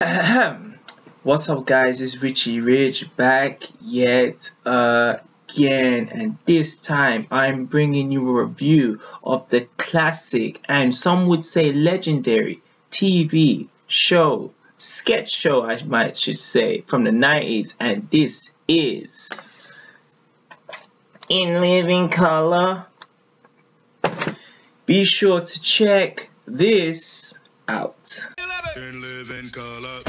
Ahem. What's up, guys? It's Richie Rich back yet again, and this time I'm bringing you a review of the classic and some would say legendary TV show, sketch show, I might should say, from the 90s, and this is In Living Color. Be sure to check this out. In living color.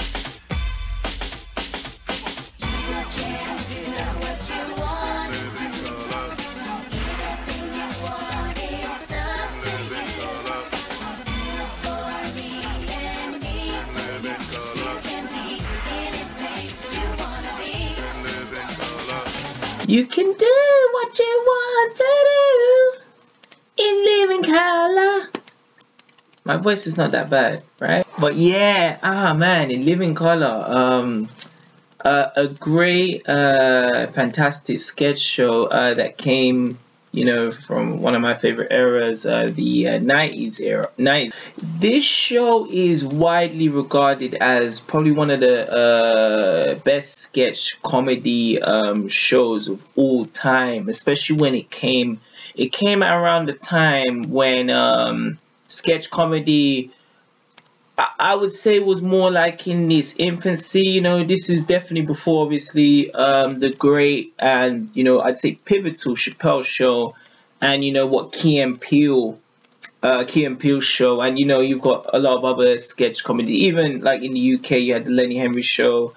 You can do what you want to do in living color. My voice is not that bad, right? But yeah, man, in living color, a great, fantastic sketch show that came, from one of my favorite eras, the 90s era. This show is widely regarded as probably one of the best sketch comedy shows of all time, especially when it came around the time when sketch comedy, I would say, was more like in its infancy. This is definitely before, obviously, the great and, I'd say pivotal Chappelle Show, and, what Key and Peele show, and, you've got a lot of other sketch comedy. Even, like, in the UK, you had the Lenny Henry Show.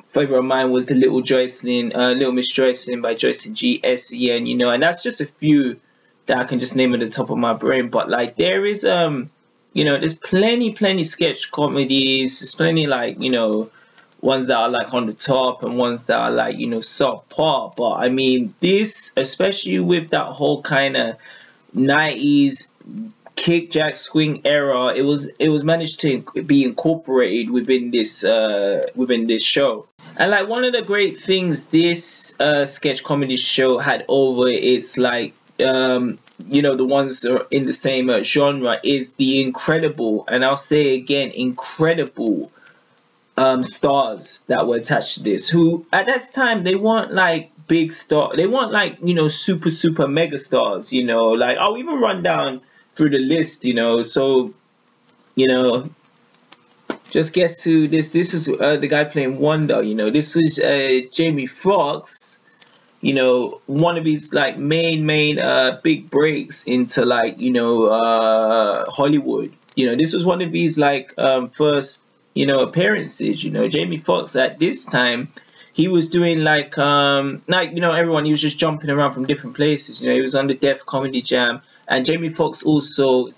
Favorite of mine was the Little Miss Joycelyn by Joycelyn G. S.E.N., and that's just a few that I can just name at the top of my brain. But, like, there is, there's plenty sketch comedies. There's plenty, like, ones that are like on the top and ones that are like, subpar. But I mean, this, especially with that whole kind of 90s kick, jack, swing era, it was managed to be incorporated within this show. And like, one of the great things this sketch comedy show had over its, like, the ones that are in the same genre, is the incredible, and I'll say again, incredible stars that were attached to this, who at that time, they weren't like big stars, they weren't like, super mega stars, like, I'll even run down through the list, so, just guess who this is. The guy playing Wonder, this was Jamie Foxx, one of his, like, main big breaks into, like, Hollywood. This was one of his, like, first, appearances. Jamie Foxx at this time, he was doing like, everyone, he was just jumping around from different places. He was on the Def Comedy Jam, and Jamie Foxx also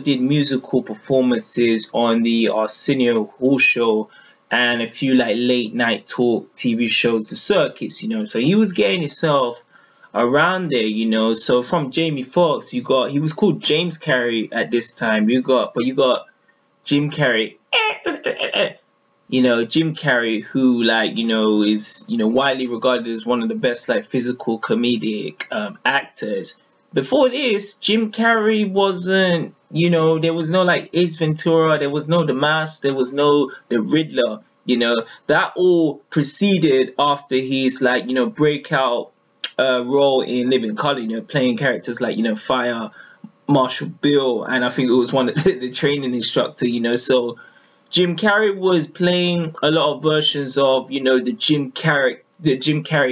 did musical performances on the Arsenio Hall Show and a few, like, late night talk TV shows, the circuits, so he was getting himself around there, so from Jamie Foxx, he was called James Carrey at this time. You got Jim Carrey, Jim Carrey, who, like, is, widely regarded as one of the best, like, physical comedic actors. Before this, Jim Carrey wasn't, there was no, like, Ace Ventura, there was no The Mask, there was no The Riddler, that all preceded after his, like, breakout role in Living Color, playing characters like, Fire Marshal Bill, and I think it was one of the training instructor, so Jim Carrey was playing a lot of versions of, the Jim Carrey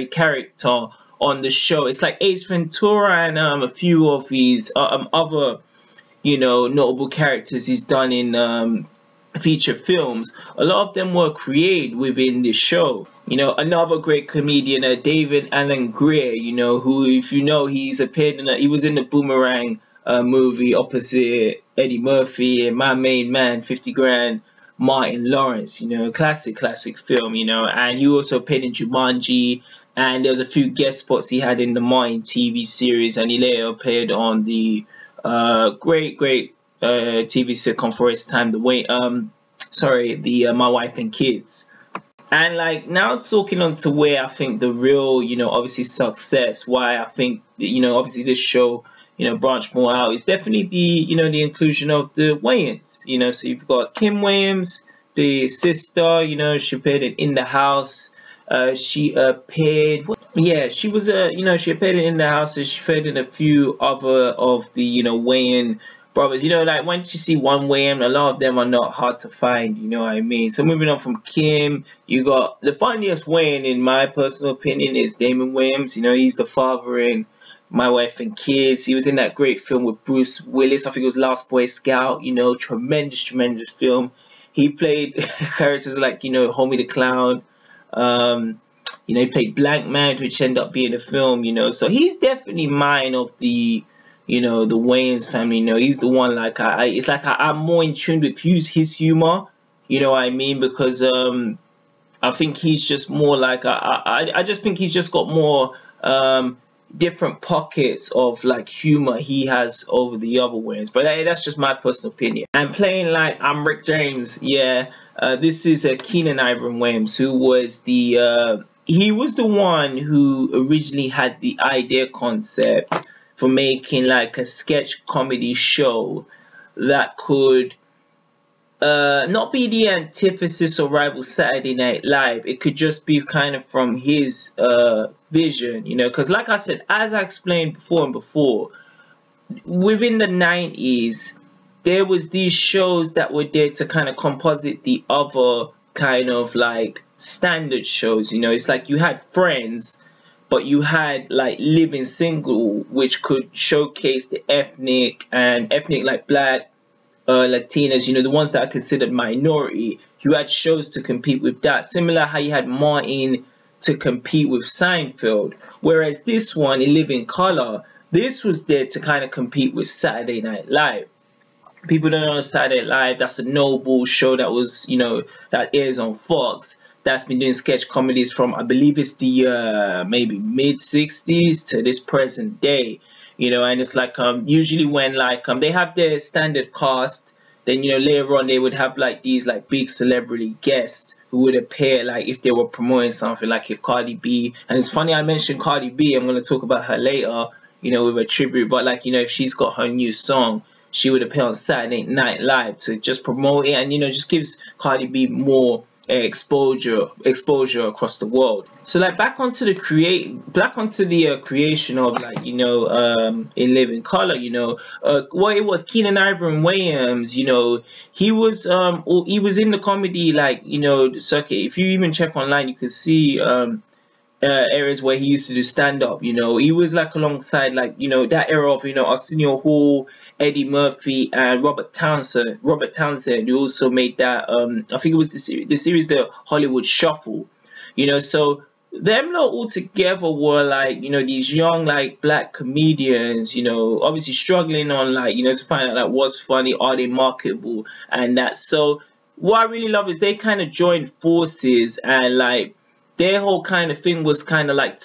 character on the show. It's like Ace Ventura and a few of his other, notable characters he's done in feature films. A lot of them were created within this show. Another great comedian, David Alan Grier, who, if he's appeared in he was in the Boomerang movie opposite Eddie Murphy, and My Main Man, 50 Grand, Martin Lawrence, classic film, and he also appeared in Jumanji, and there was a few guest spots he had in the Martin TV series, and he later appeared on the great TV sitcom for its time, the My Wife and Kids. And, like, now talking on to where I think the real, obviously success, why I think, obviously this show, branch more out, is definitely the, the inclusion of the Wayans. So you've got Kim Wayans, the sister. You know, she appeared in the house. She appeared. Yeah, she was she appeared in the house. And she appeared in a few other of the Wayan brothers. You know, like once you see one Wayan, a lot of them are not hard to find. You know what I mean? So moving on from Kim, you got the funniest Wayan in my personal opinion is Damon Wayans. You know, he's the father in My Wife and Kids. He was in that great film with Bruce Willis. I think it was Last Boy Scout. You know, tremendous film. He played characters like Homey the Clown. He played Blank Man, which ended up being a film. So he's definitely mine of the the Wayans family. He's the one like it's like I'm more in tune with his humor. You know what I mean? Because I think he's just more like I just think he's just got more different pockets of like humor he has over the other Wayans. But that's just my personal opinion. And playing like I'm Rick James, yeah. This is Keenan Ivory Wayans, who was he was the one who originally had the idea concept for making like a sketch comedy show that could not be the antithesis or rival Saturday Night Live. It could just be kind of from his vision, because like I said, as I explained before, within the 90s, there was these shows that were there to kind of composite the other kind of like standard shows. It's like you had Friends, but you had like Living Single, which could showcase the ethnic like black, Latinas, the ones that are considered minority. You had shows to compete with that. Similar how you had Martin to compete with Seinfeld. Whereas this one, in Living Color, this was there to kind of compete with Saturday Night Live. People don't know Saturday Night Live. That's a noble show that was, that airs on Fox. That's been doing sketch comedies from, I believe it's the maybe mid-60s to this present day. And it's like usually when like they have their standard cast, then later on they would have like these like big celebrity guests who would appear like if they were promoting something, like if Cardi B, and it's funny I mentioned Cardi B, I'm going to talk about her later, with a tribute, but like if she's got her new song, she would appear on Saturday Night Live to just promote it, and just gives Cardi B more exposure across the world. So like back onto the creation of like in Living Color, what it was, Keenan Ivory Wayans, he was in the comedy like circuit. If you even check online, you can see areas where he used to do stand-up. He was like alongside like that era of Arsenio Hall, Eddie Murphy, and Robert Townsend, who also made that I think it was the series the Hollywood Shuffle. So them lot all together were like these young like black comedians, obviously struggling on like to find out like what's funny, are they marketable, and that. So what I really love is they kind of joined forces, and like their whole kind of thing was kind of like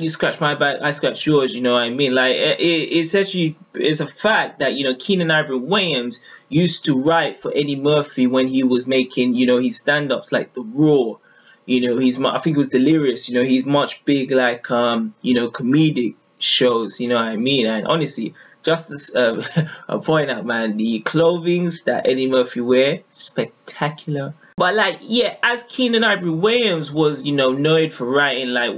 you scratch my back, I scratch yours. You know what I mean? Like it's a fact that Keenan Ivory Wayans used to write for Eddie Murphy when he was making his stand-ups like The Raw. I think it was Delirious. He's much big like comedic shows. You know what I mean? And honestly, just to point out, man, the clothings that Eddie Murphy wear, spectacular. But like, yeah, as Keenan Ivory Wayans was, known for writing like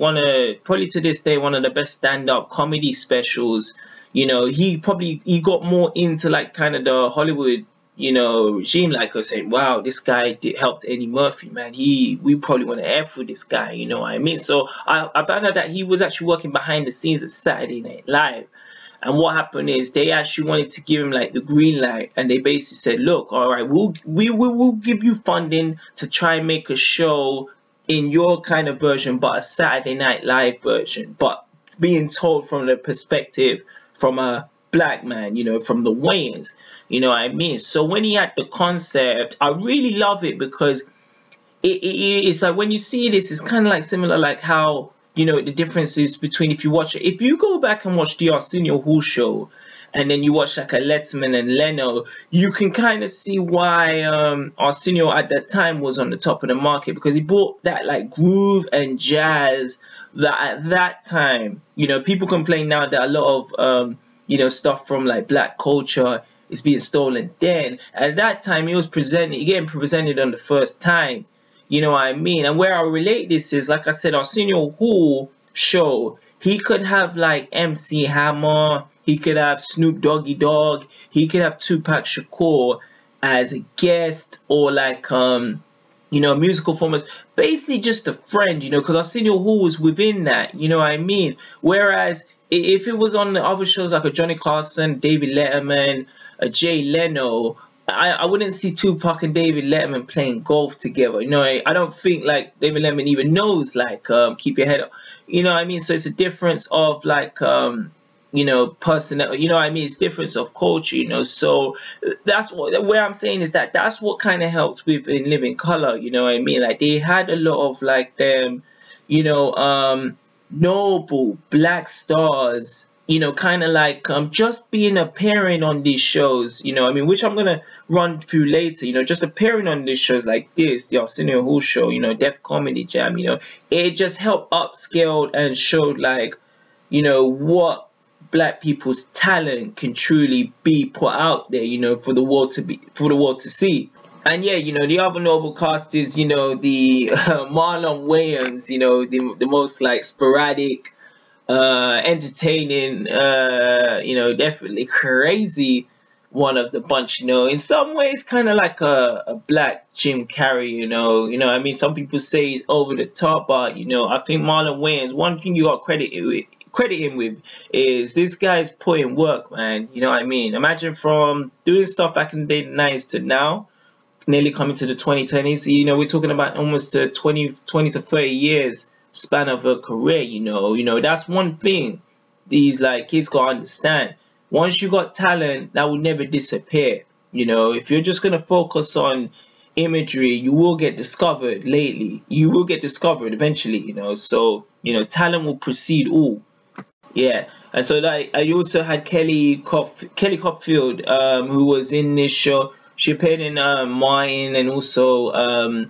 probably to this day, one of the best stand-up comedy specials. He got more into like kind of the Hollywood, regime. Like I was saying, wow, this guy helped Eddie Murphy, man. We probably want to F with this guy, you know what I mean? So I found out that he was actually working behind the scenes at Saturday Night Live. And what happened is they actually wanted to give him like the green light, and they basically said, look, all right, we'll give you funding to try and make a show in your kind of version, but a Saturday Night Live version, but being told from the perspective from a black man, from the Wayans, you know what I mean? So when he had the concept, I really love it, because it's like when you see this, it's kind of like similar like how the differences between if you go back and watch the Arsenio Hall show, and then you watch like a Letterman and Leno, you can kind of see why Arsenio at that time was on the top of the market, because he brought that like groove and jazz that at that time, people complain now that a lot of stuff from like black culture it's being stolen then. At that time, he was getting presented on the first time. You know what I mean? And where I relate this is, like I said, Arsenio Hall show, he could have like MC Hammer, he could have Snoop Doggy Dogg, he could have Tupac Shakur as a guest, or like you know, musical performance, basically just a friend, you know, because Arsenio Hall was within that, you know what I mean? Whereas if it was on the other shows like a Johnny Carson, David Letterman, a Jay Leno, I wouldn't see Tupac and David Letterman playing golf together. You know, I don't think like David Letterman even knows like keep your head up. You know what I mean? So it's a difference of like you know, personnel, you know what I mean? It's difference of culture, you know. So that's where I'm saying is that that's what kind of helped with In Living Color, you know what I mean? Like they had a lot of like them, you know, noble black stars, you know, kind of like just being appearing on these shows, you know, I mean, which I'm gonna run through later, you know, just appearing on these shows like this, the Arsenio Hall show, you know, Def Comedy Jam, you know, it just helped upscale and showed like, you know, what black people's talent can truly be put out there, you know, for the world to see. And yeah, you know, the other noble cast is, you know, the Marlon Wayans, you know, the most like sporadic, entertaining, you know, definitely crazy one of the bunch, you know, in some ways kind of like a black Jim Carrey, you know, I mean, some people say he's over the top, but, you know, I think Marlon Wayans, one thing you got credit him with is this guy's putting work, man, you know what I mean? Imagine from doing stuff back in the 90s to now, nearly coming to the 2020s, you know, we're talking about almost 20 to 30 years span of a career, you know, that's one thing these like kids gotta understand. Once you got talent, that will never disappear, you know. If you're just gonna focus on imagery, you will get discovered you will get discovered eventually, you know. So, you know, talent will precede all. Yeah. And so like I also had Kelly Copfield, who was in this show. She appeared in mine, and also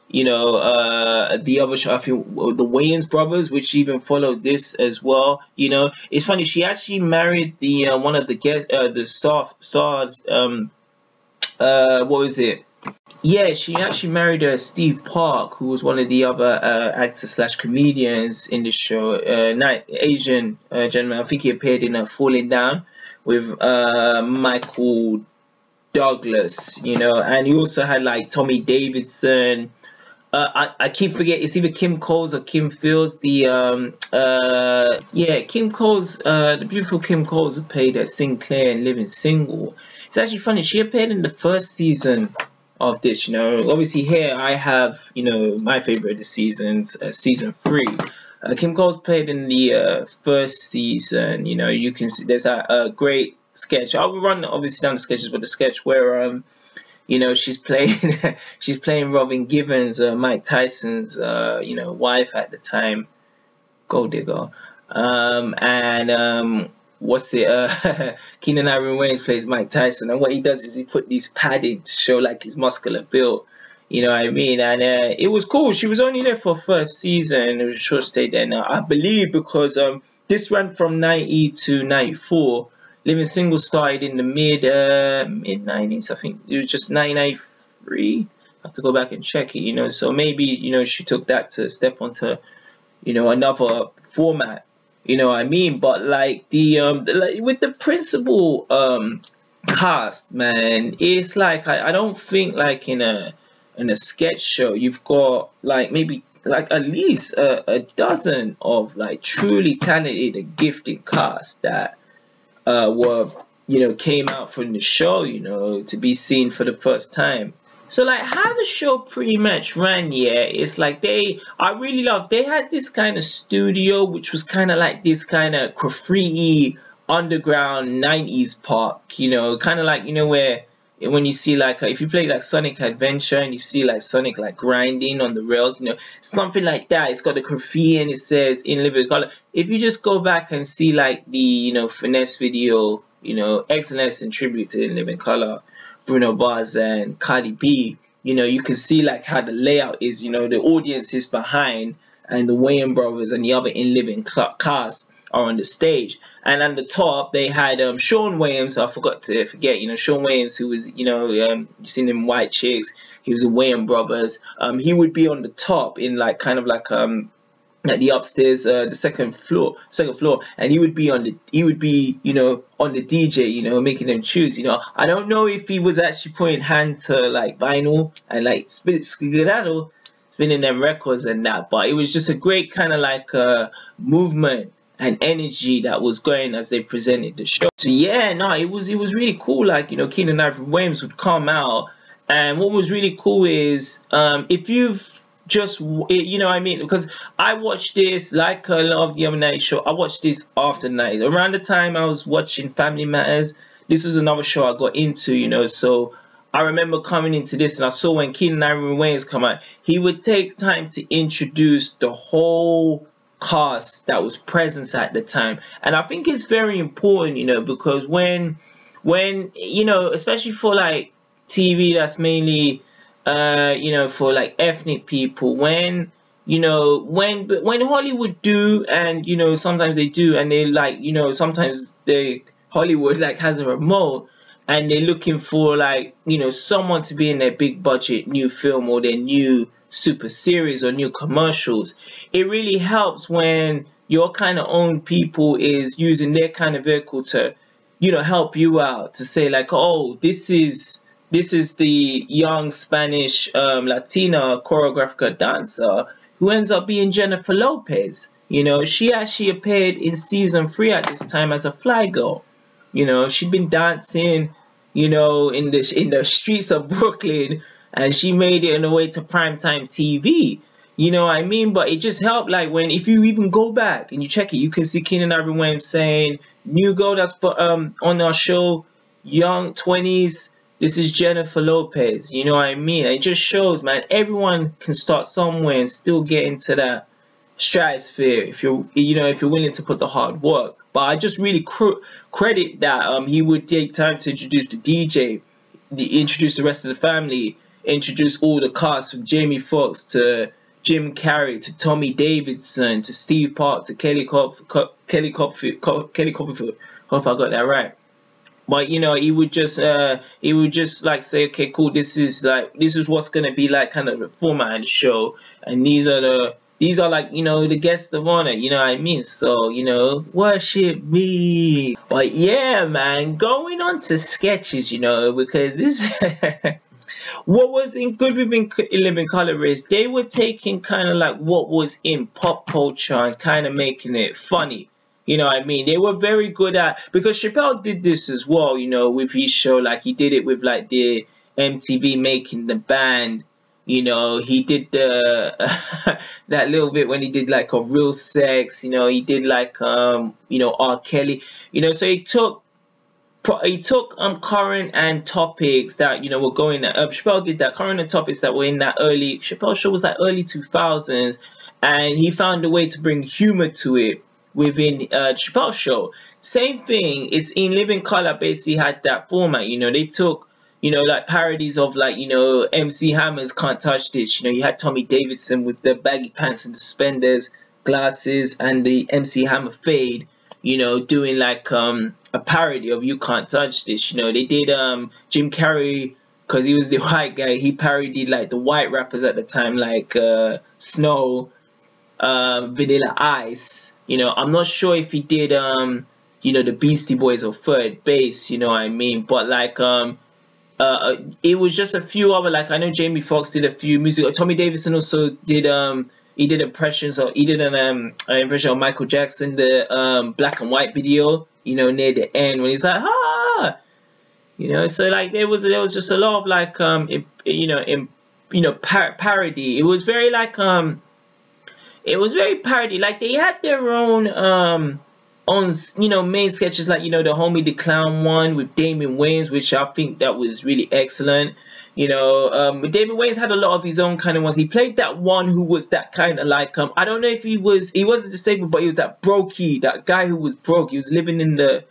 you know, the other show, I feel the Wayans brothers, which even followed this as well. You know, it's funny, she actually married the one of the guest the stars, what was it? Yeah, she actually married Steve Park, who was one of the other actors slash comedians in the show. Asian gentleman. I think he appeared in Falling Down with Michael Douglas, you know, and he also had like Tommy Davidson. I keep forgetting, it's either Kim Coles or Kim Fields. Yeah, Kim Coles, the beautiful Kim Coles, who played at Sinclair and Living Single. It's actually funny, she appeared in the first season of this, you know. Obviously here I have, you know, my favorite of the seasons, season 3. Kim Coles played in the first season, you know. You can see there's a great sketch. I'll run obviously down the sketches, but the sketch where you know, she's playing Robin Givens, Mike Tyson's you know, wife at the time, gold digger. What's it? Keenan Ivory Wayans plays Mike Tyson, and what he does is he put these padding to show like his muscular build. You know what I mean? And it was cool. She was only there for first season. It was a short stay there. Now I believe because this ran from 90 to 94. Living Single started in the mid 90s. I think it was just 1993. I have to go back and check it, you know. So maybe, you know, she took that to step onto, you know, another format. You know what I mean? But like like with the principal cast, man, it's like I don't think like in a sketch show you've got like maybe like at least a dozen of like truly talented and gifted cast that were, you know, came out from the show, you know, to be seen for the first time. So like how the show pretty much ran, yeah, it's like I really love, they had this kind of studio which was kind of like this kind of graffiti underground 90s park, you know, kind of like, you know, where when you see like if you play like Sonic Adventure and you see like Sonic like grinding on the rails, you know, something like that. It's got the graffiti and it says In Living Color. If you just go back and see like the, you know, finesse video, you know, Excellence and Tribute to In Living Color, Bruno Mars and Cardi B, you know, you can see like how the layout is, you know, the audience is behind and the Wayans brothers and the other In Living cast are on the stage. And on the top they had Sean Wayans. I forgot to forget, Sean Wayans, who was, you seen him in White Chicks. He was a Wayans Brothers. He would be on the top in like kind of like at the upstairs, the second floor, and he would be on the on the DJ, making them choose. I don't know if he was actually putting hand to like vinyl and like spinning them records and that, but it was just a great kind of like movement and energy that was going as they presented the show. So yeah, no, it was really cool. Like, Keenan Ivory Wayans would come out, and what was really cool is if you've just, because I watched this like a lot of the other night show. I watched this after night, around the time I was watching Family Matters. This was another show I got into, so I remember coming into this, and I saw when Keenan Ivory Wayans come out, he would take time to introduce the whole cast that was present at the time. And I think it's very important, because when especially for like TV that's mainly for like ethnic people, when Hollywood do, and sometimes they do, and they like, sometimes Hollywood like has a remote, and they're looking for like, someone to be in their big budget new film or their new super series or new commercials. It really helps when your kind of own people is using their kind of vehicle to, help you out, to say like, oh, this is the young Spanish Latina choreographer dancer who ends up being Jennifer Lopez. She actually appeared in season 3 at this time as a fly girl. She'd been dancing, in the streets of Brooklyn, and she made it on the way to primetime TV. But it just helped, like, if you even go back and you check it, you can see Keenan Ivory Wayans saying, new girl that's on our show, young 20s, this is Jennifer Lopez. It just shows, man, everyone can start somewhere and still get into that stratosphere if you're willing to put the hard work. But I just really credit that he would take time to introduce the DJ, introduce the rest of the family, introduce all the cast from Jamie Foxx to Jim Carrey to Tommy Davidson to Steve Park to Kelly Copperfield. Hope I got that right. But he would just like say, okay, cool, this is what's gonna be like kind of the format of the show, and these are like, the guests of honor, so, worship me. But yeah, man, going on to sketches, because this what was good with In Living Color is they were taking kind of like what was in pop culture and kind of making it funny. They were very good at, because Chappelle did this as well, with his show. Like, he did it with like the MTV Making the Band. He did the that little bit when he did like a Real Sex. He did like R. Kelly. So he took current and topics that were going. Chappelle did that, current and topics that were in that early. Chappelle show was like early 2000s, and he found a way to bring humor to it within Chappelle show. Same thing is In Living Color. Basically had that format. They took like parodies of like MC Hammer's Can't Touch This. You had Tommy Davidson with the baggy pants and the suspenders, glasses, and the MC Hammer fade, doing like a parody of You Can't Touch This. They did Jim Carrey, because he was the white guy, he parodied like the white rappers at the time, like Snow, Vanilla Ice. I'm not sure if he did the Beastie Boys or Third Base, but like it was just a few other, like, I know Jamie Foxx did a few music. Tommy Davidson also did he did impressions, or he did an impression of Michael Jackson, the black and white video, near the end when he's like, ah, so like there was just a lot of like parody. It was very like parody. Like, they had their own main sketches, like the Homey D one with Damon Wayans, which I think that was really excellent. Damon Wayans had a lot of his own kind of ones. He played that one who was that kind of like I don't know if he wasn't disabled, but he was that brokey, that guy who was broke. He was living in the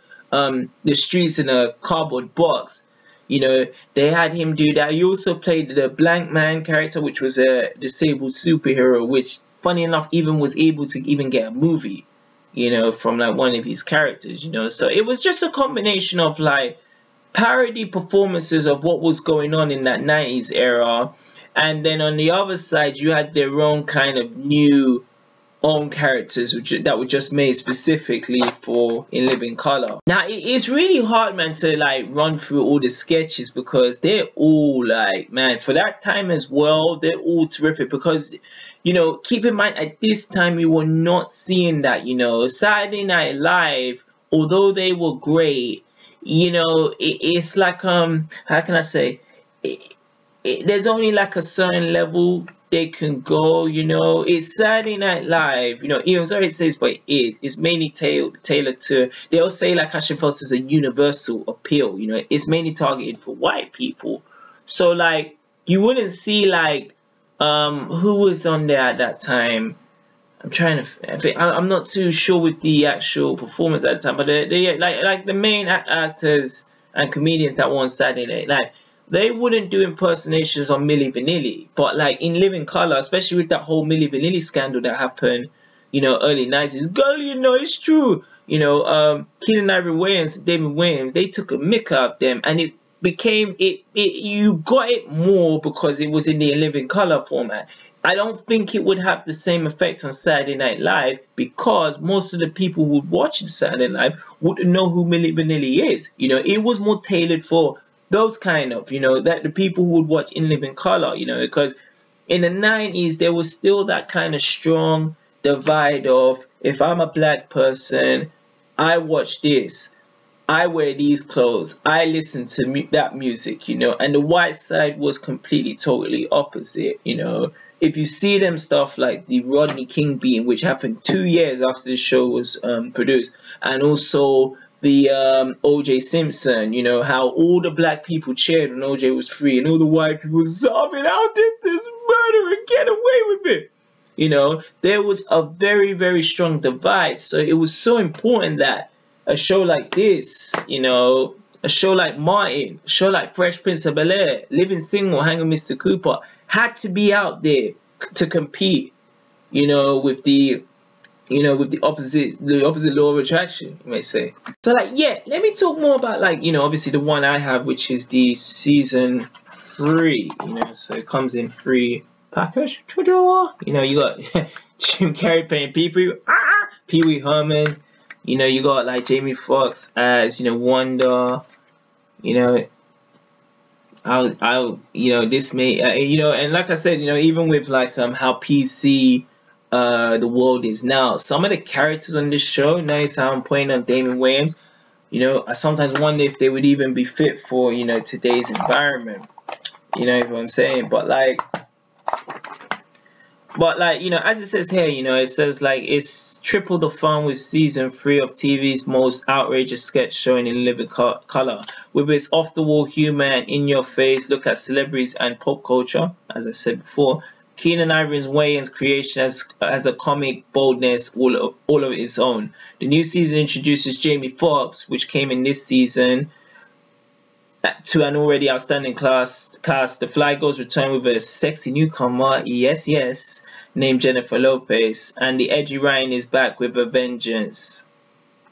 streets in a cardboard box. They had him do that. He also played the Blank Man character, which was a disabled superhero, which funny enough even was able to even get a movie. you know, from like one of his characters, you know. So it was just a combination of like parody performances of what was going on in that 90s era, and then on the other side you had their own kind of new own characters that were just made specifically for In Living Color. Now it's really hard, man, to like run through all the sketches because they're all like, man, for that time as well, they're all terrific. Because, you know, keep in mind at this time you were not seeing that, you know, Saturday Night Live, although they were great, you know, it's like how can I say, there's only like a certain level they can go, you know. It's Saturday Night Live, you know, even though it says, but it's mainly tailored to, they'll say like Ashton Foster's a universal appeal, you know, it's mainly targeted for white people. So like you wouldn't see like who was on there at that time. I'm trying to I'm not too sure with the actual performance at the time, but they like the main actors and comedians that were on Saturday Night Live, they wouldn't do impersonations on Milli Vanilli, but like in Living Color, especially with that whole Milli Vanilli scandal that happened, you know, early 90s, girl, you know, it's true, you know, Keenan Ivory Wayans, David Wayans, they took a mick out of them, and it became, you got it more because it was in the Living Color format. I don't think it would have the same effect on Saturday Night Live because most of the people who would watch Saturday Night Live wouldn't know who Milli Vanilli is. You know, it was more tailored for those kind of, you know, that the people who would watch In Living Color, you know, because in the 90s there was still that kind of strong divide of, if I'm a black person, I watch this, I wear these clothes, I listen to that music, you know, and the white side was completely totally opposite, you know. If you see them stuff like the Rodney King beating, which happened 2 years after the show was produced, and also the O.J. Simpson, you know, how all the black people cheered when O.J. was free, and all the white people sobbing, how did this murderer get away with it? You know, there was a very, very strong divide. So it was so important that a show like this, you know, a show like Martin, a show like Fresh Prince of Bel-Air, Living Single, Hanging Mr. Cooper, had to be out there to compete, you know, with the, you know, with the opposite law of attraction, you may say. So like, yeah, let me talk more about like, you know, obviously the one I have, which is the season 3, you know, so it comes in 3 package. You know, you got Jim Carrey playing Pee Wee Herman, you know, you got like Jamie Foxx as, you know, Wanda, you know, you know, this may, you know, and like I said, you know, even with like how PC the world is now, some of the characters on this show, nice how I'm pointing on Damon Wayans, you know, I sometimes wonder if they would even be fit for, you know, today's environment, you know what I'm saying. But like, you know, as it says here, you know, it says like it's triple the fun with season 3 of TV's most outrageous sketch showing In Living Color, with its off-the-wall humor and in-your-face look at celebrities and pop culture. As I said before, Keenan Ivory Wayans' creation has a comic boldness all of its own. The new season introduces Jamie Foxx, which came in this season, to an already outstanding cast. The Fly Girls return with a sexy newcomer, yes, named Jennifer Lopez, and the edgy Ryan is back with a vengeance.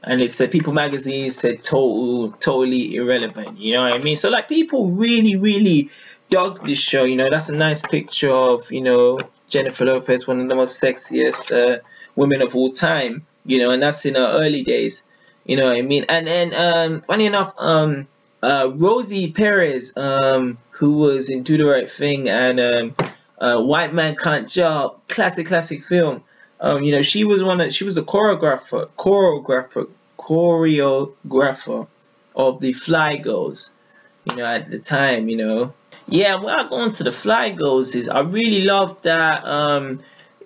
And it said, People Magazine said totally irrelevant, you know what I mean? So like, people really dug this show, you know. That's a nice picture of, you know, Jennifer Lopez, one of the most sexiest women of all time, you know, and that's in her early days, you know what I mean? And then funny enough, Rosie Perez, who was in Do the Right Thing and White Man Can't Jump, classic film. You know, she was the choreographer of the Fly Girls, you know, at the time, you know. Yeah, when I go on to the Fly Girls is I really love that,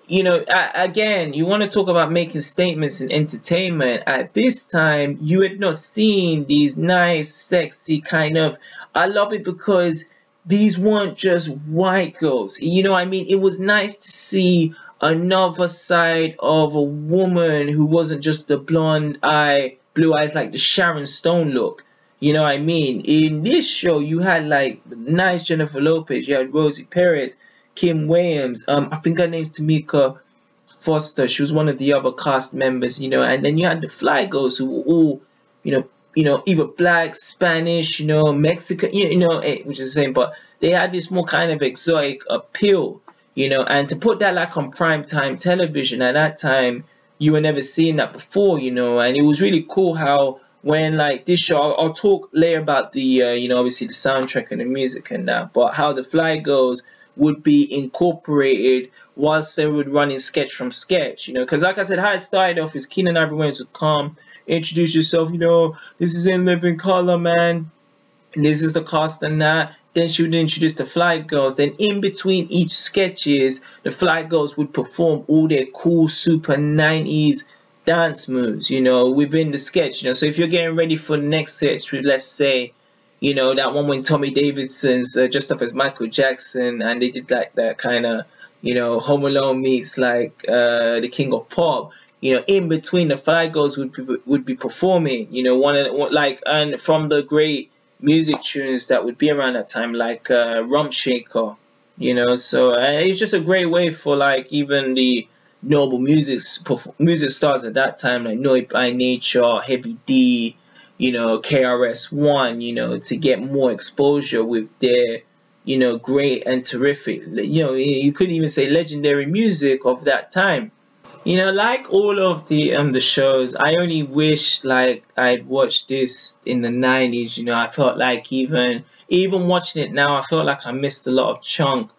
you know, again, you want to talk about making statements in entertainment. At this time, you had not seen these nice, sexy kind of, I love it because these weren't just white girls. You know what I mean? It was nice to see another side of a woman who wasn't just the blue eyes, like the Sharon Stone look. You know what I mean? In this show, you had like nice Jennifer Lopez, you had Rosie Perez, Kim Williams, I think her name's Tamika Foster. She was one of the other cast members, you know, and then you had the Fly Girls who were all, either black, Spanish, Mexican, which is the same, but they had this more kind of exotic appeal, and to put that like on primetime television at that time, you were never seeing that before, and it was really cool how when like this show, I'll talk later about the, obviously the soundtrack and the music and that, but how the Fly Girls would be incorporated whilst they would run in sketch from sketch, because like I said, how it started off is Keenan Ivory Wayans would come, introduce yourself, this is In Living Color, man, and this is the cast and that. Then she would introduce the Fly Girls. Then in between each sketches, the Fly Girls would perform all their cool super 90s dance moves, within the sketch, so if you're getting ready for the next sketch, let's say, that one when Tommy Davidson's dressed up as Michael Jackson, and they did like that kind of, Home Alone meets like the King of Pop. In between, the Fly Girls would be performing, and from the great music tunes that would be around that time, like Rump Shaker, so it's just a great way for like even the noble music stars at that time, like Know It By Nature, Heavy D, KRS-One, to get more exposure with their, great and terrific, you could even say legendary music of that time. Like all of the shows, I only wish like I'd watched this in the 90s. I felt like even watching it now, I felt like I missed a lot of chunk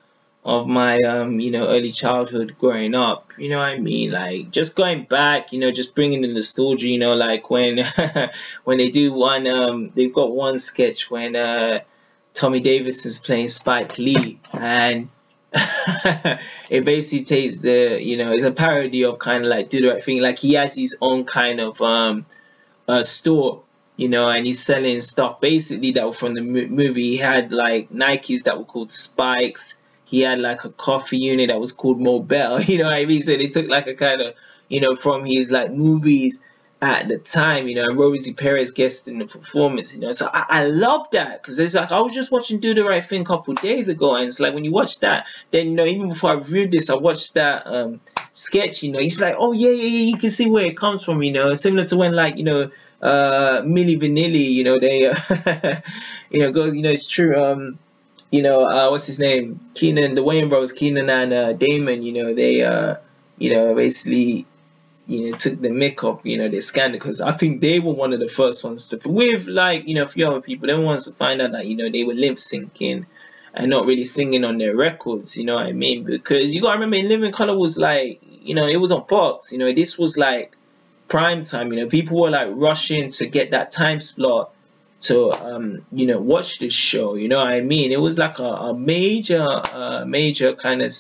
of my early childhood growing up. You know what I mean? Like just going back, just bringing the nostalgia. Like when when they do one, they've got one sketch when Tommy Davidson's playing Spike Lee, and it basically takes the, it's a parody of kind of like Do the Right Thing. Like he has his own kind of store, and he's selling stuff basically that were from the movie. He had like Nikes that were called Spikes. He had like a coffee unit that was called Mobile. You know what I mean? So they took like a kind of, from his like movies at the time, and Rosie Perez guested in the performance, so I love that, because it's like I was just watching Do the Right Thing a couple of days ago, and it's like when you watch that, then even before I reviewed this, I watched that sketch, it's like, oh yeah, you can see where it comes from, similar to when like Milli Vanilli, they goes, it's true, what's his name, Keenan, the Wayans brothers, Keenan and Damon, they basically took the mick up, their scandal, because I think they were one of the first ones to, with like, a few other people, they were ones to find out that, they were lip syncing and not really singing on their records, you know what I mean? Because you gotta remember, In Living Color was like, it was on Fox, this was like prime time, people were like rushing to get that time slot to, watch this show, you know what I mean? It was like a major kind of,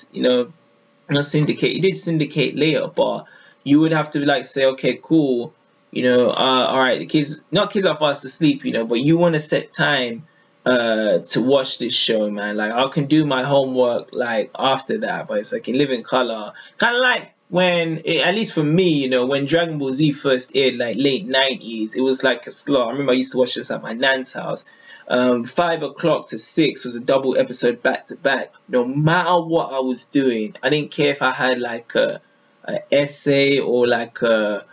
not syndicate, it did syndicate later, but you would have to like say, okay, cool, all right, the kids are fast asleep, but you want to set time to watch this show, man. Like I can do my homework like after that, but it's like In Living Color, kind of like when, at least for me, when Dragon Ball Z first aired, like late 90s, it was like a slot. I remember I used to watch this at my nan's house. 5 o'clock to 6 was a double episode back to back. No matter what I was doing, I didn't care if I had like a essay or like a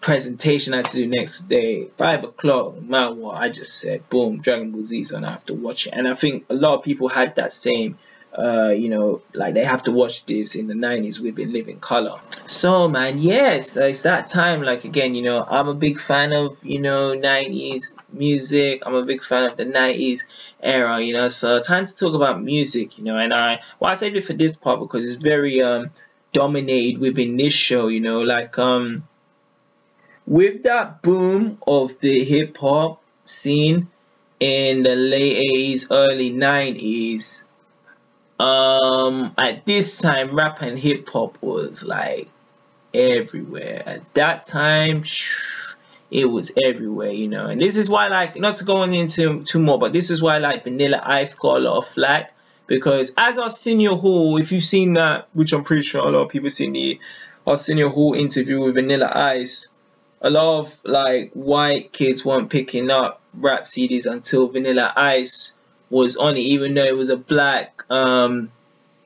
presentation I had to do next day. 5 o'clock, no matter what, I just said boom, Dragon Ball Z, and I have to watch it. And I think a lot of people had that same like they have to watch this in the 90s with In Living Color. So man, yes, it's that time. Like again, I'm a big fan of 90s music. I'm a big fan of the 90s era, so time to talk about music, and I saved it for this part because it's very dominated within this show, like with that boom of the hip hop scene in the late 80s, early 90s, at this time rap and hip hop was like everywhere. At that time, it was everywhere, and this is why, like, not to go into too more, but this is why like Vanilla Ice got a lot of flack, because as Arsenio Hall, if you've seen that, which I'm pretty sure a lot of people seen the Arsenio Hall interview with Vanilla Ice, a lot of like white kids weren't picking up rap CDs until Vanilla Ice was on it, even though it was a black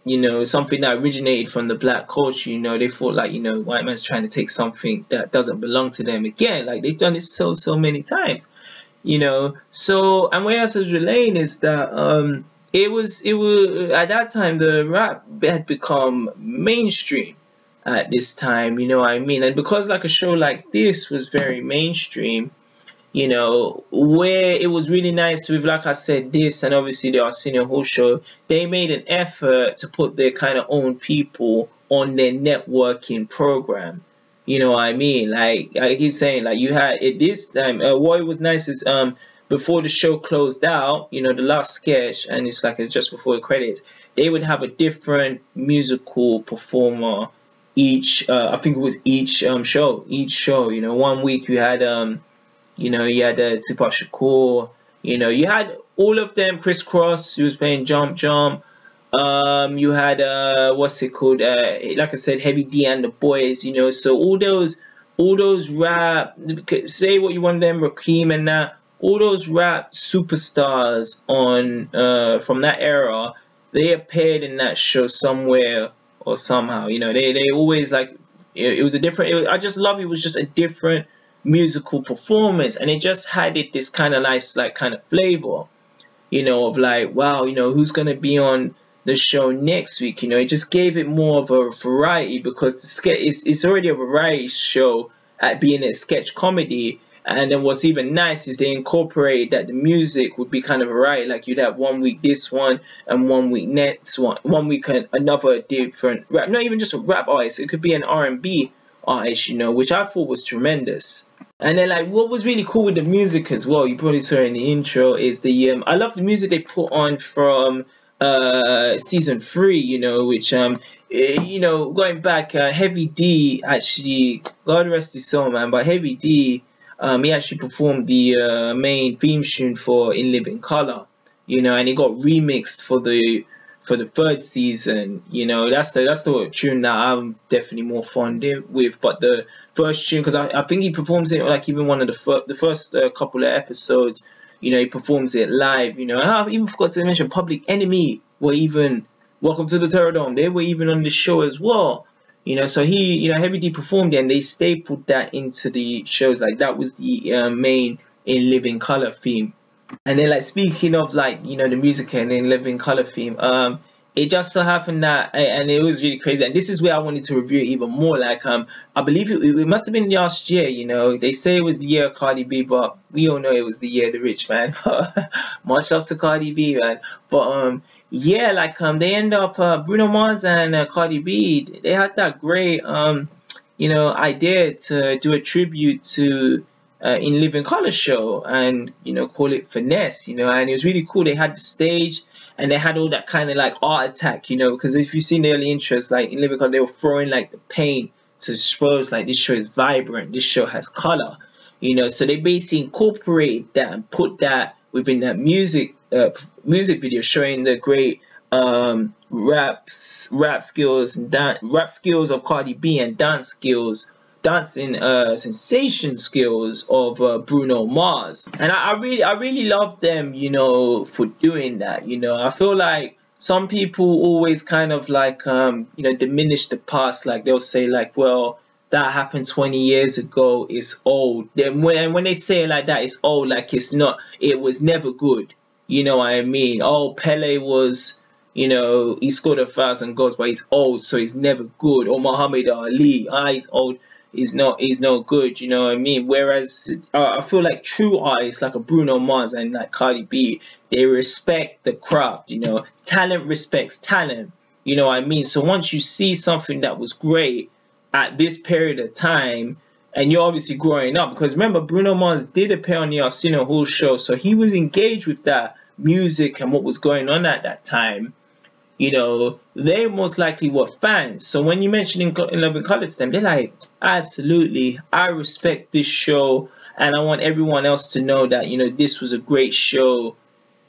you know, something that originated from the black culture. You know, they thought like, you know, white man's trying to take something that doesn't belong to them again. Like they've done it so many times. You know, so and what else was relaying is that it was at that time the rap had become mainstream at this time, you know what I mean? And because like a show like this was very mainstream, you know, where it was really nice with, like I said, this and obviously the Arsenio Hall show, they made an effort to put their kind of own people on their networking program. You know what I mean? Like I keep saying, like you had it this time. What was nice is before the show closed out, you know, the last sketch, and it's like just before the credits, they would have a different musical performer each. I think it was each show. Each show, you know, one week you had you know, you had Tupac Shakur. You know, you had all of them. Criss Cross, who was playing Jump Jump. You had what's it called? Like I said, Heavy D and the Boys. You know, so all those rap. Say what you want them, Rakim and that. All those rap superstars on from that era, they appeared in that show somewhere or somehow. You know, they always like it was a different. I just love it was just a different musical performance, and it just had this kind of nice like kind of flavor, you know, of like, wow, you know, who's gonna be on the show next week. You know, it just gave it more of a variety, because the sketch it's already a variety show at being a sketch comedy. And then what's even nice is they incorporate that the music would be kind of variety. Like you'd have 1 week this one, and 1 week next one week another different rap, not even just a rap artist, it could be an R&B artist, you know, which I thought was tremendous. And then like what was really cool with the music as well, you probably saw it in the intro, is the I love the music they put on from season 3, you know, which you know, going back, Heavy D actually, God rest his soul, man, but Heavy D, he actually performed the main theme tune for In Living Color, you know, and it got remixed for the 3rd season. You know, that's the tune that I'm definitely more fond with. But the first tune, because I think he performs it like even one of the first couple of episodes, you know, he performs it live, you know. And I even forgot to mention Public Enemy were even, Welcome to the Terror Dome, they were even on the show as well. You know, so he, you know, Heavy D performed it, and they stapled that into the shows. Like that was the main In Living Color theme. And then like speaking of like, you know, the music and In Living Color theme, it just so happened that, and it was really crazy, and this is where I wanted to review it even more. Like I believe it must have been last year. You know, they say it was the year of Cardi B, but we all know it was the year of the rich, man. Much love to Cardi B, man. But yeah, like they end up Bruno Mars and Cardi B, they had that great you know, idea to do a tribute to In Living Color show, and you know, call it Finesse, you know. And it was really cool. They had the stage, and they had all that kind of like art attack, you know, because if you've seen the early intros, like in Living Color, they were throwing like the paint to suppose like this show is vibrant, this show has color, you know. So they basically incorporated that and put that within that music video, showing the great rap skills and rap skills of Cardi B, and dancing sensation skills of Bruno Mars. And I really love them, you know, for doing that. You know, I feel like some people always kind of like you know, diminish the past. Like they'll say like, well, that happened 20 years ago, it's old. Then when they say it like that, it's old, like it's not, it was never good. You know what I mean? Oh, Pele was, you know, he scored 1,000 goals, but he's old, so he's never good. Or Muhammad Ali, he's old, he's no good. You know what I mean? Whereas I feel like true artists like a Bruno Mars and like Cardi B, they respect the craft. You know, talent respects talent. You know what I mean? So once you see something that was great at this period of time, and you're obviously growing up, because remember, Bruno Mars did appear on the Arsenio Hall show, so he was engaged with that music and what was going on at that time. You know, they most likely were fans. So when you mention In Living Color to them, they're like, absolutely, I respect this show, and I want everyone else to know that, you know, this was a great show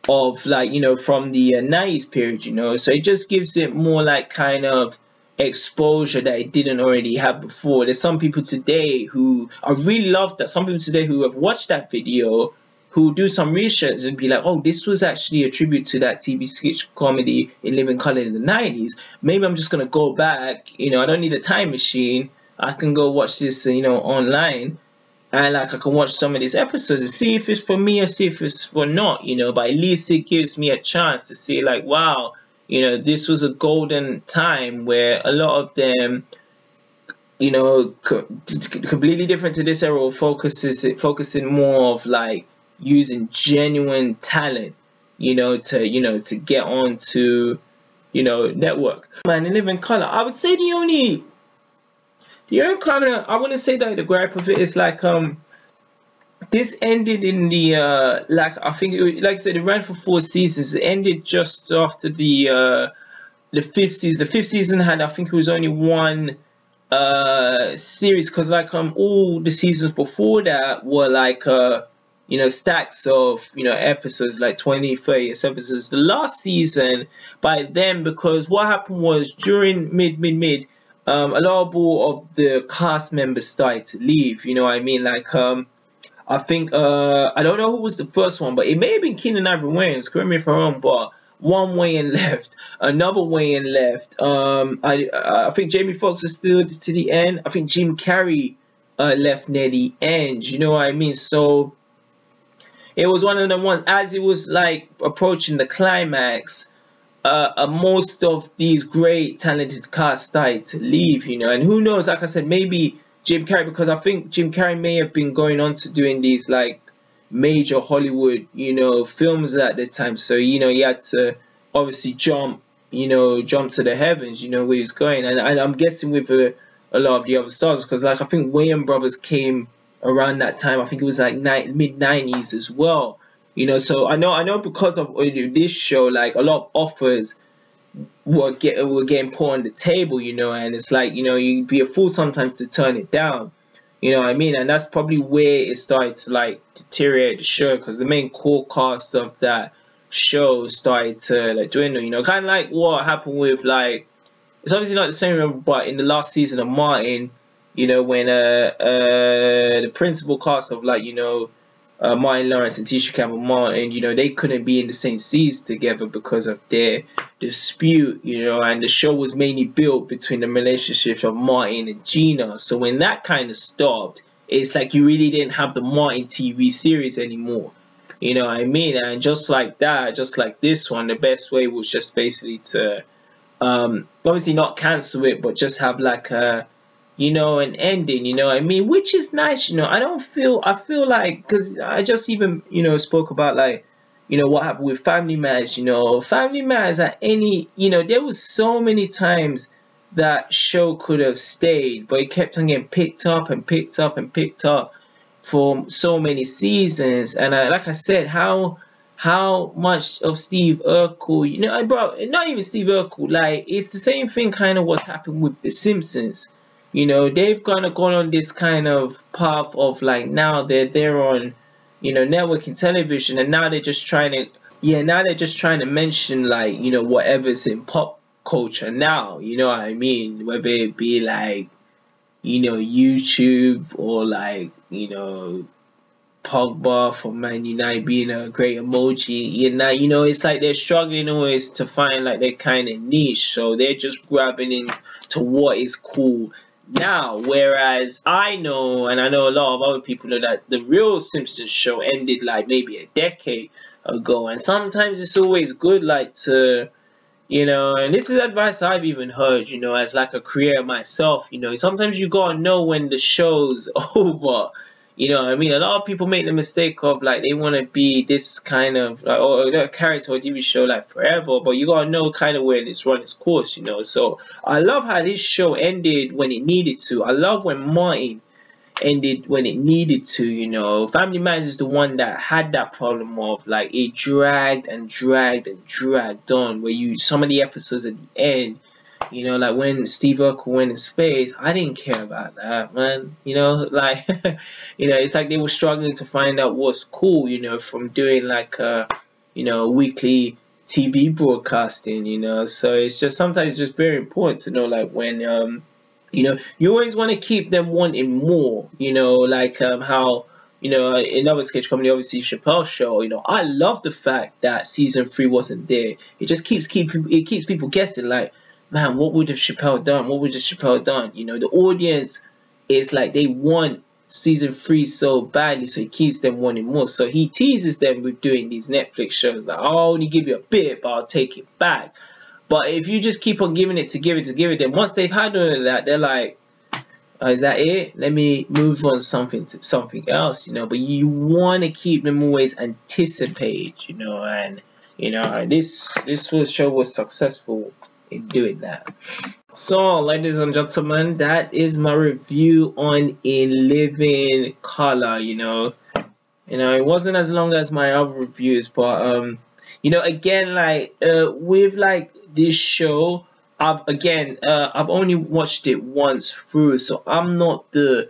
of like, you know, from the 90s period, you know. So it just gives it more like kind of exposure that it didn't already have before. There's some people today who, I really love that, some people today who have watched that video who do some research and be like, oh, this was actually a tribute to that TV sketch comedy in living color in the 90s. Maybe I'm just gonna go back. You know, I don't need a time machine. I can go watch this, you know, online, and like I can watch some of these episodes and see if it's for me or see if it's for not. You know, but at least it gives me a chance to see like, wow, you know, this was a golden time where a lot of them, you know, completely different to this era, focusing more of like using genuine talent, you know, to get on to, you know, network. Man, in living color, I would say the only kind of, I wouldn't say that the gripe of it is like this ended in the like I think like I said, it ran for 4 seasons. It ended just after the 5th season. The 5th season had, I think it was only one series, because like all the seasons before that were like you know, stacks of, you know, episodes, like 20, 30 episodes. The last season by then, because what happened was during mid a lot of the cast members started to leave, you know what I mean? Like I think I don't know who was the first one, but it may have been Keenan Ivory Wayans, correct me if I'm wrong, but one Wayan left, another Wayan left. I think Jamie Foxx was still to the end. I think Jim Carrey left near the end, you know what I mean? So it was one of the ones, as it was like approaching the climax, most of these great talented cast started to leave, you know, and who knows, like I said, maybe Jim Carrey, because I think Jim Carrey may have been going on to doing these like major Hollywood, you know, films at the time, so, you know, he had to obviously jump to the heavens, you know, where he was going, and I'm guessing with a lot of the other stars, because like I think Wayans brothers came around that time. I think it was like mid-90s as well, you know. So I know because of this show, like a lot of offers were getting put on the table, you know, and it's like, you know, you'd be a fool sometimes to turn it down, you know what I mean? And that's probably where it started to like deteriorate the show, because the main core cast of that show started to like dwindle, you know, kind of like what happened with, like, it's obviously not the same, but in the last season of Martin, you know, when the principal cast of, like, you know, Martin Lawrence and Tisha Campbell Martin, you know, they couldn't be in the same scenes together because of their dispute, you know, and the show was mainly built between the relationships of Martin and Gina. So when that kind of stopped, it's like you really didn't have the Martin TV series anymore, you know what I mean? And just like that, just like this one, the best way was just basically to obviously not cancel it, but just have like a, you know, an ending, you know what I mean, which is nice, you know. I feel like, because I just even, you know, spoke about, like, you know, what happened with Family Matters, you know. Family Matters at any, you know, there was so many times that show could have stayed, but it kept on getting picked up and picked up and picked up for so many seasons. And like I said, how much of Steve Urkel, you know, bro, not even Steve Urkel, like, it's the same thing kind of what's happened with The Simpsons. You know, they've kind of gone on this kind of path of, like, now they're on, you know, networking television, and now they're just trying to mention, like, you know, whatever's in pop culture now, you know what I mean, whether it be like, you know, YouTube, or like, you know, Pogba from Man United being a great emoji, you know, it's like they're struggling always to find like their kind of niche, so they're just grabbing into what is cool now. Whereas I know, and I know a lot of other people know, that the real Simpsons show ended like maybe a decade ago, and sometimes it's always good, like, to, you know, and this is advice I've even heard, you know, as like a creator myself, you know, sometimes you gotta know when the show's over. You know what I mean? A lot of people make the mistake of, like, they want to be this kind of, like, or a character or TV show, like, forever, but you gotta know kind of where it's run its course, you know. So I love how this show ended when it needed to. I love when Martin ended when it needed to, you know. Family Matters is the one that had that problem of, like, it dragged and dragged and dragged on, where some of the episodes at the end, you know, like when Steve Urkel went in space, I didn't care about that, man. You know, like, you know, it's like they were struggling to find out what's cool, you know, from doing like you know, weekly TV broadcasting, you know. So it's just sometimes just very important to know, like, when you know, you always want to keep them wanting more, you know, like how you know, another sketch comedy, obviously Chappelle Show. You know, I love the fact that season 3 wasn't there. It just keeps people guessing. Like, man, what would have Chappelle done? What would have Chappelle done? You know, the audience is like they want season 3 so badly, so he keeps them wanting more. So he teases them with doing these Netflix shows. Like, I'll only give you a bit, but I'll take it back. But if you just keep on giving it, then once they've had all of that, they're like, is that it? Let me move on to something else, you know. But you want to keep them always anticipate, you know, and you know this show was successful in doing that. So, ladies and gentlemen, that is my review on In Living Color. You know, it wasn't as long as my other reviews, but you know, again, like with like this show, I've only watched it once through, so I'm not the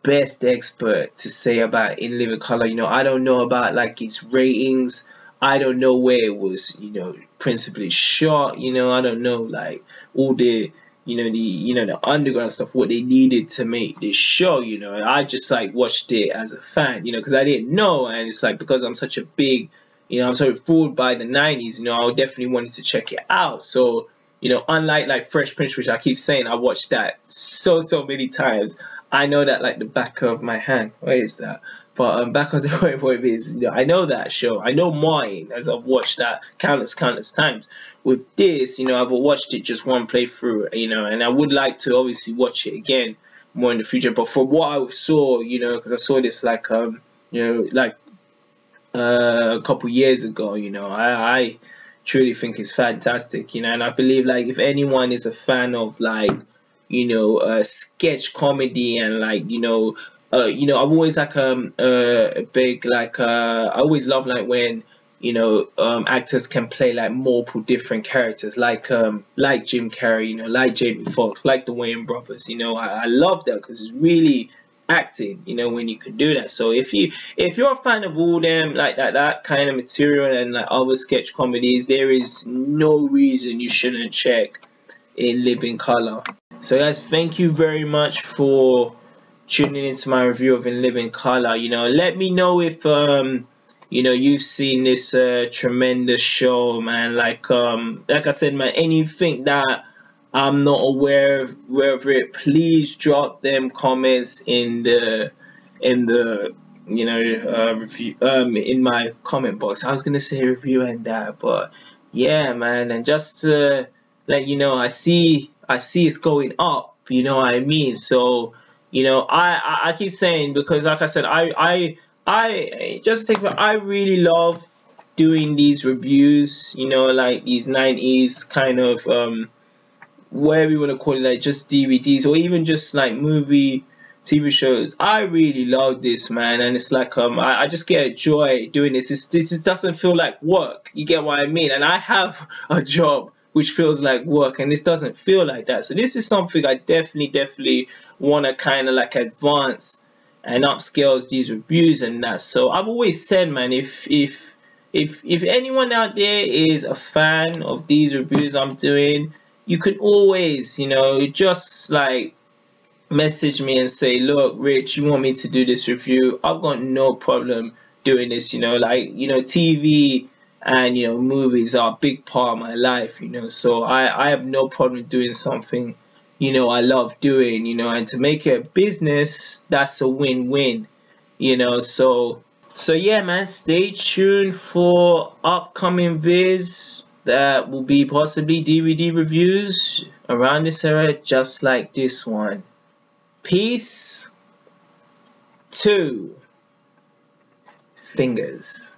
best expert to say about In Living Color. You know, I don't know about like its ratings. I don't know where it was, you know, principally shot. You know, I don't know like all the the underground stuff, what they needed to make this show. You know, I just like watched it as a fan, you know, because I didn't know, and it's like because I'm such a big, you know, I'm so fooled by the 90s. You know, I definitely wanted to check it out. So, you know, unlike like Fresh Prince, which I keep saying I watched that so many times, I know that like the back of my hand. Where is that? But back on the way it is, you know, I know that show. I know mine, as I've watched that countless times. With this, you know, I've watched it just one playthrough, you know, and I would like to obviously watch it again more in the future. But for what I saw, you know, because I saw this like you know, like a couple years ago, you know, I truly think it's fantastic, you know, and I believe like if anyone is a fan of like, you know, sketch comedy and like, you know, I've always like a big like I always love like when, you know, actors can play like multiple different characters, like Jim Carrey, you know, like Jamie Foxx, like the Wayans brothers. You know, I love that because it's really acting, you know, when you can do that. So if you're a fan of all them like that kind of material and like other sketch comedies, there is no reason you shouldn't check In Living Color. So guys, thank you very much for tuning into my review of In Living Color. You know, let me know if you know, you've seen this tremendous show, man. Like I said, man, anything that I'm not aware of it, please drop them comments in the you know review in my comment box. I was gonna say review and that, but yeah, man. And just to let you know, I see it's going up, you know what I mean? So, you know, I keep saying, because like I said, I just think I really love doing these reviews, you know, like these 90s kind of whatever you want to call it, like just DVDs or even just like movie TV shows. I really love this, man, and it's like I just get a joy doing this. This doesn't feel like work, you get what I mean? And I have a job which feels like work, and this doesn't feel like that. So this is something I definitely want to kind of like advance and upscale these reviews and that. So I've always said, man, if anyone out there is a fan of these reviews I'm doing, you can always, you know, just like message me and say, look, Rich, you want me to do this review? I've got no problem doing this. You know, like, you know, TV and, you know, movies are a big part of my life, you know, so I have no problem doing something, you know, I love doing, you know, and to make it a business, that's a win-win, you know. So yeah, man, stay tuned for upcoming vids that will be possibly DVD reviews around this era, just like this one. Peace. 2 fingers.